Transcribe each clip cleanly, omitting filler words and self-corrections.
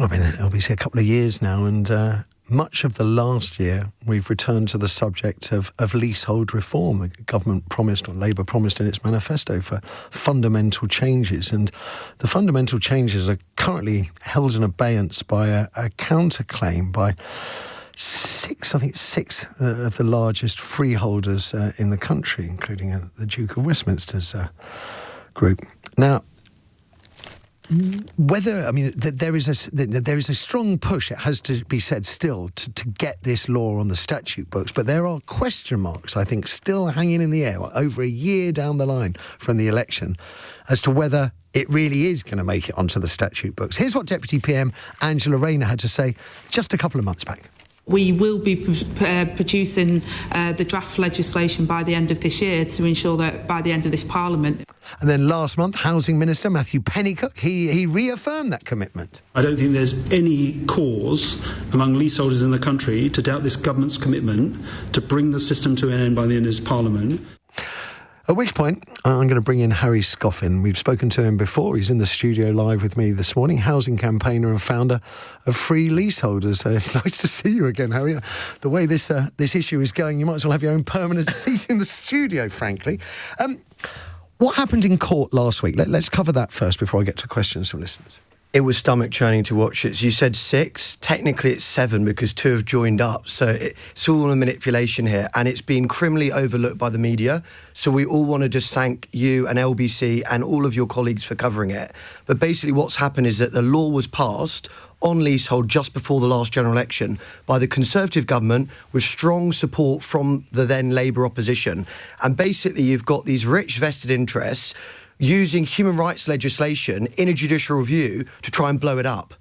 I've been at LBC a couple of years now, and much of the last year we've returned to the subject of leasehold reform. The government promised, or Labour promised in its manifesto, for fundamental changes. And the fundamental changes are currently held in abeyance by a counterclaim by six of the largest freeholders in the country, including the Duke of Westminster's group. Now, there is a strong push, it has to be said still, to get this law on the statute books, but there are question marks, I think, still hanging in the air over a year down the line from the election as to whether it really is going to make it onto the statute books. Here's what Deputy PM Angela Rayner had to say just a couple of months back. We will be producing the draft legislation by the end of this year to ensure that by the end of this Parliament. And then last month, Housing Minister Matthew Pennycook, he reaffirmed that commitment. I don't think there's any cause among leaseholders in the country to doubt this government's commitment to bring the system to an end by the end of this Parliament. At which point, I'm going to bring in Harry Scoffin. We've spoken to him before. He's in the studio live with me this morning, housing campaigner and founder of Free Leaseholders. It's nice to see you again, Harry. The way this issue is going, you might as well have your own permanent seat in the studio, frankly. What happened in court last week? Let's cover that first before I get to questions from listeners. It was stomach-churning to watch it. So you said 6. Technically, it's 7 because 2 have joined up. So it's all a manipulation here. And it's been criminally overlooked by the media. So we all want to just thank you and LBC and all of your colleagues for covering it. But basically what's happened is that the law was passed on leasehold just before the last general election by the Conservative government with strong support from the then Labour opposition. And basically you've got these rich vested interests using human rights legislation in a judicial review to try and blow it up.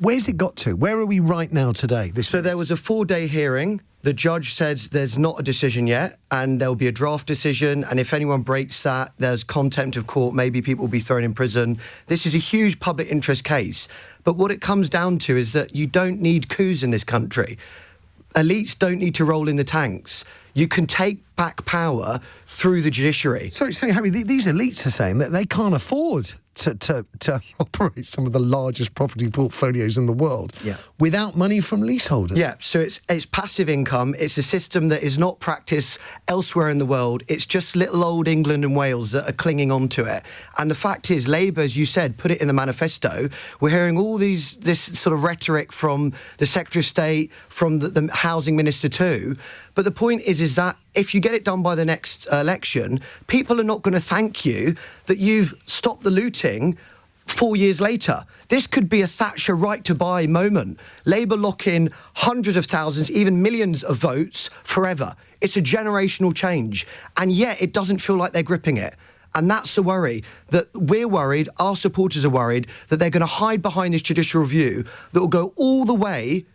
Where's it got to? Where are we right now today? So there was a 4-day hearing. The judge says there's not a decision yet, and there'll be a draft decision, and if anyone breaks that, there's contempt of court, maybe people will be thrown in prison. This is a huge public interest case. But what it comes down to is that you don't need coups in this country. Elites don't need to roll in the tanks. You can take back power through the judiciary. Sorry, Harry, these elites are saying that they can't afford to operate some of the largest property portfolios in the world without money from leaseholders. Yeah, so it's passive income. It's a system that is not practiced elsewhere in the world. It's just little old England and Wales that are clinging on to it. And the fact is, Labour, as you said, put it in the manifesto. We're hearing all this sort of rhetoric from the Secretary of State, from the Housing Minister too. But the point is that if you get it done by the next election, people are not going to thank you that you've stopped the looting 4 years later. This could be a Thatcher right-to-buy moment. Labour lock in hundreds of thousands, even millions of votes forever. It's a generational change. And yet it doesn't feel like they're gripping it. And that's the worry, that we're worried, our supporters are worried, that they're going to hide behind this judicial review that will go all the way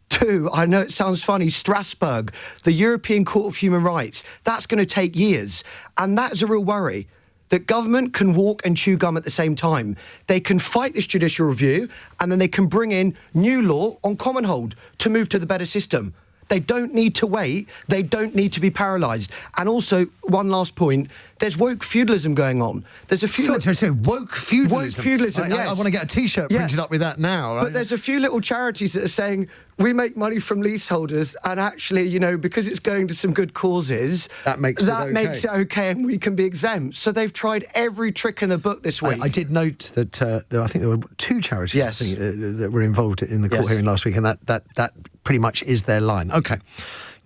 to, I know it sounds funny, Strasbourg, the European Court of Human Rights. That's going to take years. And that's a real worry, that government can walk and chew gum at the same time. They can fight this judicial review and then they can bring in new law on common hold to move to the better system. They don't need to wait. They don't need to be paralysed. And also, one last point, there's woke feudalism going on. There's a few... So woke feudalism? Woke feudalism, yes. I want to get a T-shirt printed up with that now. But there's a few little charities that are saying, we make money from leaseholders, and actually, you know, because it's going to some good causes... That makes it okay, and we can be exempt. So they've tried every trick in the book this week. I did note that I think there were 2 charities that were involved in the court hearing last week, and that pretty much is their line. OK.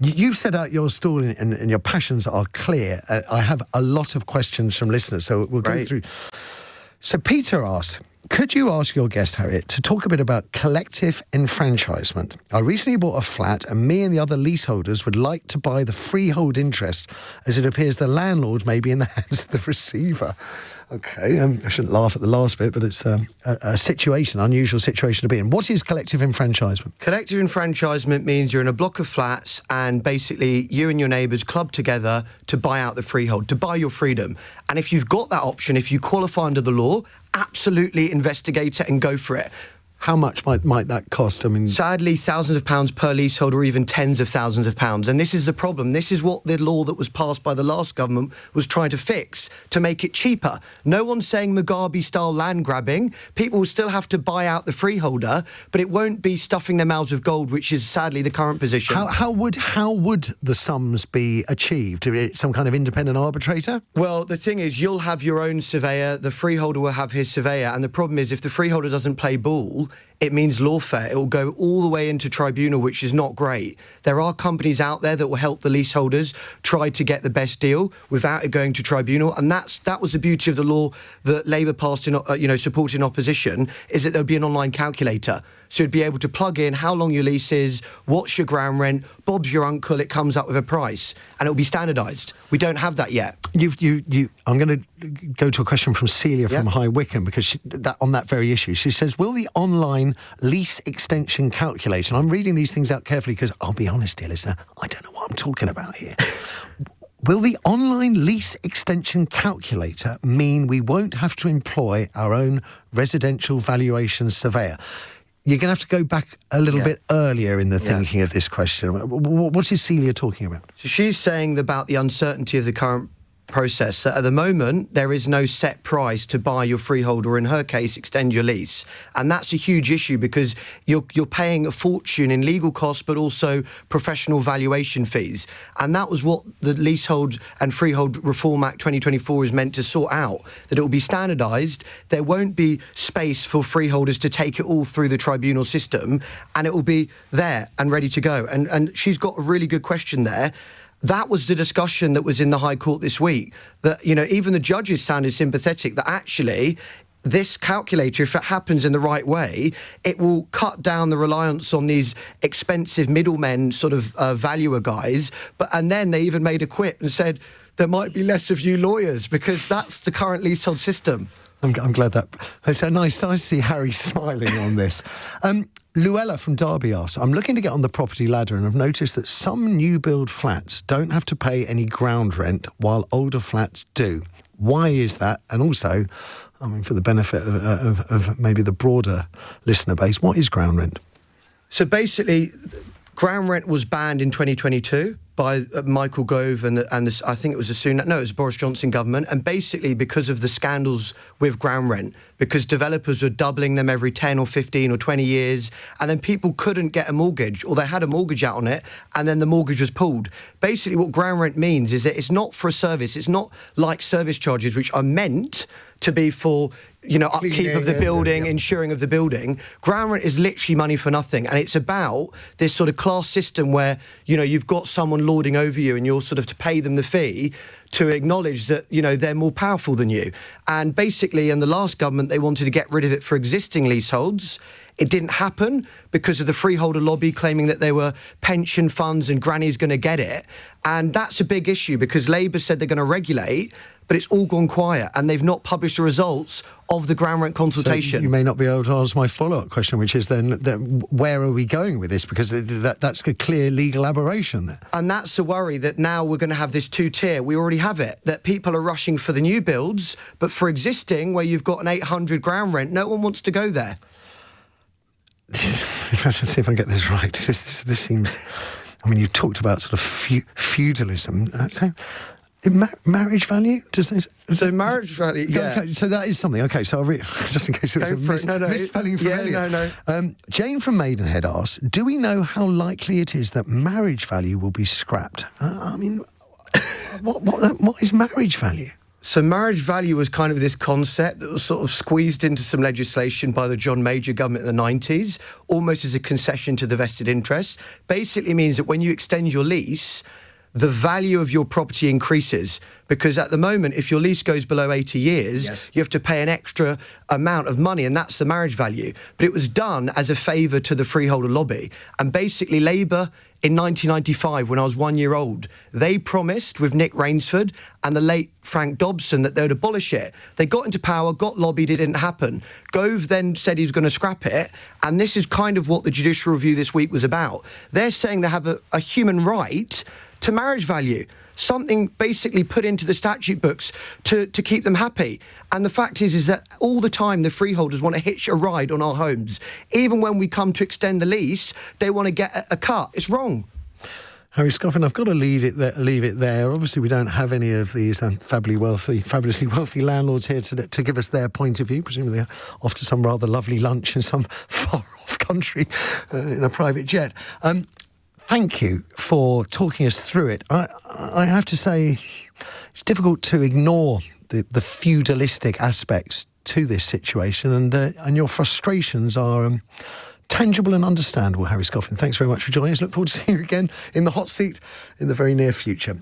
You've set out your stall and your passions are clear. I have a lot of questions from listeners, so we'll go through. So Peter asks, could you ask your guest, Harriet, to talk a bit about collective enfranchisement? I recently bought a flat and me and the other leaseholders would like to buy the freehold interest, as it appears the landlord may be in the hands of the receiver. OK, I shouldn't laugh at the last bit, but it's a unusual situation to be in. What is collective enfranchisement? Collective enfranchisement means you're in a block of flats and basically you and your neighbours club together to buy out the freehold, to buy your freedom. And if you've got that option, if you qualify under the law, absolutely investigate it and go for it. How much might that cost? I mean, sadly, thousands of pounds per leasehold, or even tens of thousands of pounds. And this is the problem. This is what the law that was passed by the last government was trying to fix, to make it cheaper. No one's saying Mugabe-style land grabbing. People will still have to buy out the freeholder, but it won't be stuffing their mouths with gold, which is sadly the current position. How would the sums be achieved? Some kind of independent arbitrator? Well, the thing is, you'll have your own surveyor, the freeholder will have his surveyor, and the problem is if the freeholder doesn't play ball, it means lawfare. It will go all the way into tribunal, which is not great. There are companies out there that will help the leaseholders try to get the best deal without it going to tribunal, and that was the beauty of the law that Labour passed in, supported in opposition, is that there would be an online calculator. So you'd be able to plug in how long your lease is, what's your ground rent, Bob's your uncle, it comes up with a price, and it will be standardised. We don't have that yet. I'm going to go to a question from Celia from High Wycombe, because on that very issue, she says, will the online lease extension calculator, and I'm reading these things out carefully because I'll be honest, dear listener, I don't know what I'm talking about here. Will the online lease extension calculator mean we won't have to employ our own residential valuation surveyor? You're going to have to go back a little bit earlier in the thinking of this question. What is Celia talking about? So she's saying about the uncertainty of the current process, that at the moment there is no set price to buy your freehold, or in her case extend your lease, and that's a huge issue because you're paying a fortune in legal costs but also professional valuation fees, and that was what the Leasehold and Freehold Reform Act 2024 is meant to sort out, that it will be standardised, there won't be space for freeholders to take it all through the tribunal system, and it will be there and ready to go. And she's got a really good question there. That was the discussion that was in the High Court this week, that, even the judges sounded sympathetic, that actually this calculator, if it happens in the right way, it will cut down the reliance on these expensive middlemen, sort of valuer guys. And then they even made a quip and said there might be less of you lawyers, because that's the current leasehold system. I'm glad that... It's nice to see Harry smiling on this. Luella from Derby asks, I'm looking to get on the property ladder and I've noticed that some new build flats don't have to pay any ground rent while older flats do. Why is that? And also, for the benefit of maybe the broader listener base, what is ground rent? So basically, ground rent was banned in 2022 by Michael Gove and I think it was it was Boris Johnson government, and basically because of the scandals with ground rent, because developers were doubling them every 10 or 15 or 20 years, and then people couldn't get a mortgage, or they had a mortgage out on it and then the mortgage was pulled. Basically what ground rent means is that it's not for a service, it's not like service charges which are meant to be for, upkeep of the building, insuring of the building. Ground rent is literally money for nothing, and it's about this sort of class system where, you've got someone lording over you and you're sort of to pay them the fee to acknowledge that, they're more powerful than you. And basically, in the last government, they wanted to get rid of it for existing leaseholds. It didn't happen because of the freeholder lobby claiming that they were pension funds and granny's going to get it. And that's a big issue because Labour said they're going to regulate, but it's all gone quiet and they've not published the results of the ground rent consultation. So you may not be able to answer my follow-up question, which is then where are we going with this? Because that's a clear legal aberration there. And that's the worry, that now we're going to have this two-tier. We already have it, that people are rushing for the new builds, but for existing, where you've got an 800 ground rent, no one wants to go there. Let's see if I get this right. This seems... you've talked about sort of feudalism. Marriage value? So marriage value, yeah. Okay, so that is something. Okay, so I'll read, just in case it was misspelling from earlier. No. Jane from Maidenhead asks, do we know how likely it is that marriage value will be scrapped? What is marriage value? So marriage value was kind of this concept that was sort of squeezed into some legislation by the John Major government in the 90s, almost as a concession to the vested interest. Basically means that when you extend your lease, the value of your property increases, because at the moment, if your lease goes below 80 years, you have to pay an extra amount of money, and that's the marriage value. But it was done as a favour to the freeholder lobby. And basically, Labour, in 1995, when I was 1 year old, they promised with Nick Rainsford and the late Frank Dobson that they would abolish it. They got into power, got lobbied, it didn't happen. Gove then said he was going to scrap it, and this is kind of what the Judicial Review this week was about. They're saying they have a human right to marriage value. something basically put into the statute books to keep them happy. And the fact is that all the time the freeholders want to hitch a ride on our homes. Even when we come to extend the lease, they want to get a cut. It's wrong. Harry Scoffin, I've got to leave it there. Obviously, we don't have any of these fabulously wealthy landlords here to give us their point of view. Presumably they're off to some rather lovely lunch in some far-off country in a private jet. Thank you for talking us through it. I have to say, it's difficult to ignore the feudalistic aspects to this situation, and your frustrations are tangible and understandable, Harry Scoffin. Thanks very much for joining us. Look forward to seeing you again in the hot seat in the very near future.